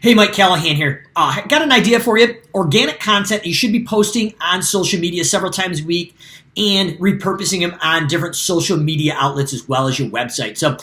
Hey, Mike Callahan here. Got an idea for you. Organic content you should be posting on social media several times a week and repurposing them on different social media outlets as well as your website. So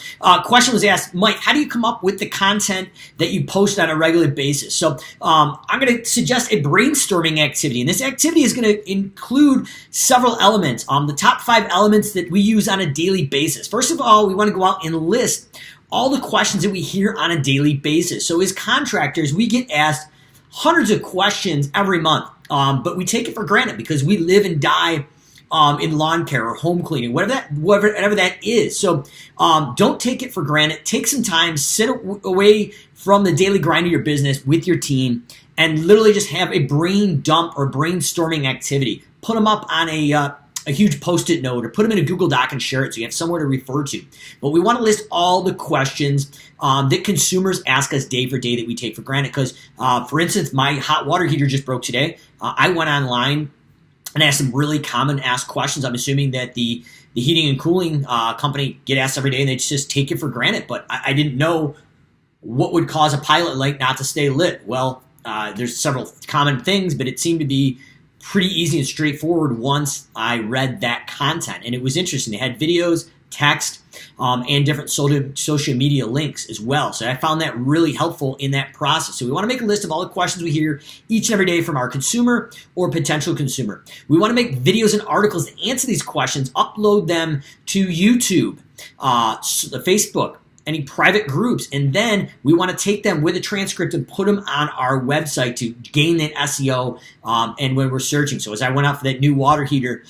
question was asked, Mike, how do you come up with the content that you post on a regular basis? So I'm going to suggest a brainstorming activity. And this activity is going to include several elements. The top 5 elements that we use on a daily basis. First of all, we want to go out and list all the questions that we hear on a daily basis. So as contractors, we get asked hundreds of questions every month, but we take it for granted because we live and die in lawn care or home cleaning, whatever that is. So don't take it for granted. Take some time, sit away from the daily grind of your business with your team, and literally just have a brain dump or brainstorming activity. Put them up on a huge Post-it note or put them in a Google Doc and share it so you have somewhere to refer to. But we want to list all the questions that consumers ask us day for day that we take for granted. Because, for instance, my hot water heater just broke today. I went online and asked some really common asked questions. I'm assuming that the heating and cooling company get asked every day and they just take it for granted. But I didn't know what would cause a pilot light not to stay lit. Well, there's several common things, but it seemed to be pretty easy and straightforward once I read that content. And it was interesting. They had videos, text, and different social media links as well. So I found that really helpful in that process. So we want to make a list of all the questions we hear each and every day from our consumer or potential consumer. We want to make videos and articles that answer these questions, upload them to YouTube, Facebook, any private groups, and then we want to take them with a transcript and put them on our website to gain that SEO and when we're searching. So as I went out for that new water heater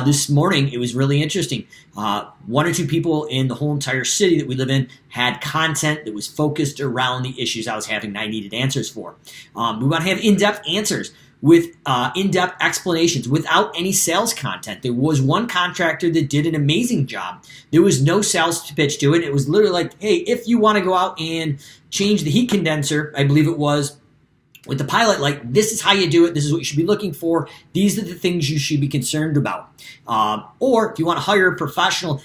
this morning, it was really interesting. 1 or 2 people in the whole entire city that we live in had content that was focused around the issues I was having and I needed answers for. We want to have in-depth answers with in-depth explanations without any sales content. There was one contractor that did an amazing job. There was no sales pitch to it. It was literally like, hey, if you want to go out and change the heat condenser, I believe it was, with the pilot light, this is how you do it. This is what you should be looking for. These are the things you should be concerned about. Or if you want to hire a professional,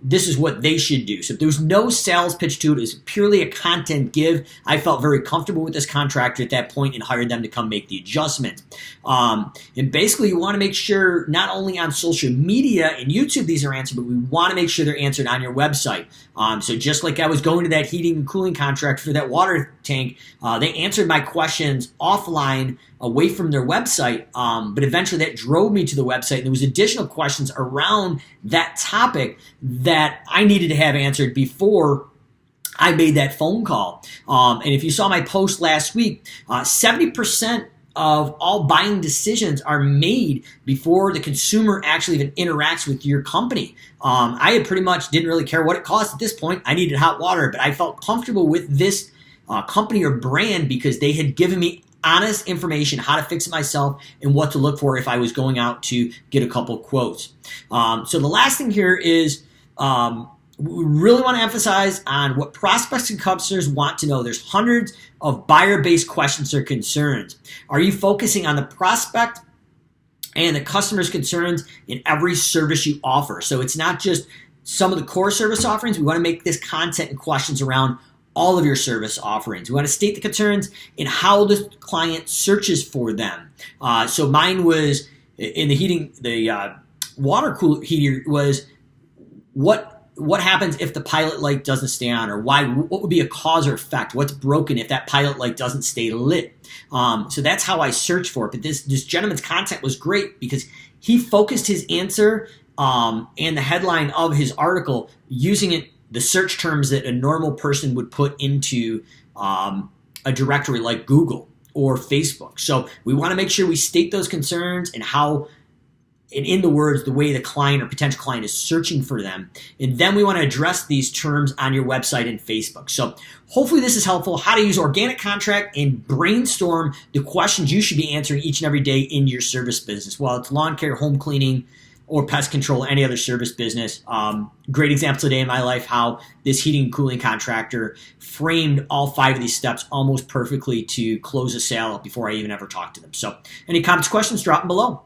this is what they should do. So if there was no sales pitch to it, it was purely a content give. I felt very comfortable with this contractor at that point and hired them to come make the adjustment. And basically, you want to make sure not only on social media and YouTube these are answered, but we want to make sure they're answered on your website. So just like I was going to that heating and cooling contract for that water tank, they answered my questions offline away from their website, but eventually that drove me to the website, and there was additional questions around that topic that I needed to have answered before I made that phone call. And if you saw my post last week, 70% of all buying decisions are made before the consumer actually even interacts with your company. I had pretty much didn't really care what it cost at this point. I needed hot water, but I felt comfortable with this company or brand because they had given me honest information, how to fix it myself, and what to look for if I was going out to get a couple quotes. So the last thing here is we really want to emphasize on what prospects and customers want to know. There's hundreds of buyer-based questions or concerns. Are you focusing on the prospect and the customer's concerns in every service you offer? So it's not just some of the core service offerings. We want to make this content and questions around all of your service offerings. We want to state the concerns and how the client searches for them. So mine was in the water cooler heater was what happens if the pilot light doesn't stay on, or what would be a cause or effect? What's broken if that pilot light doesn't stay lit? So that's how I searched for it. But this gentleman's content was great because he focused his answer and the headline of his article using the search terms that a normal person would put into a directory like Google or Facebook. So we want to make sure we state those concerns and how, and in the words, the way the client or potential client is searching for them. And then we want to address these terms on your website and Facebook. So hopefully this is helpful. How to use organic contract and brainstorm the questions you should be answering each and every day in your service business. Well, it's lawn care, home cleaning, or pest control, any other service business. Great example today in my life how this heating and cooling contractor framed all 5 of these steps almost perfectly to close a sale before I even ever talked to them. So any comments, questions, drop them below.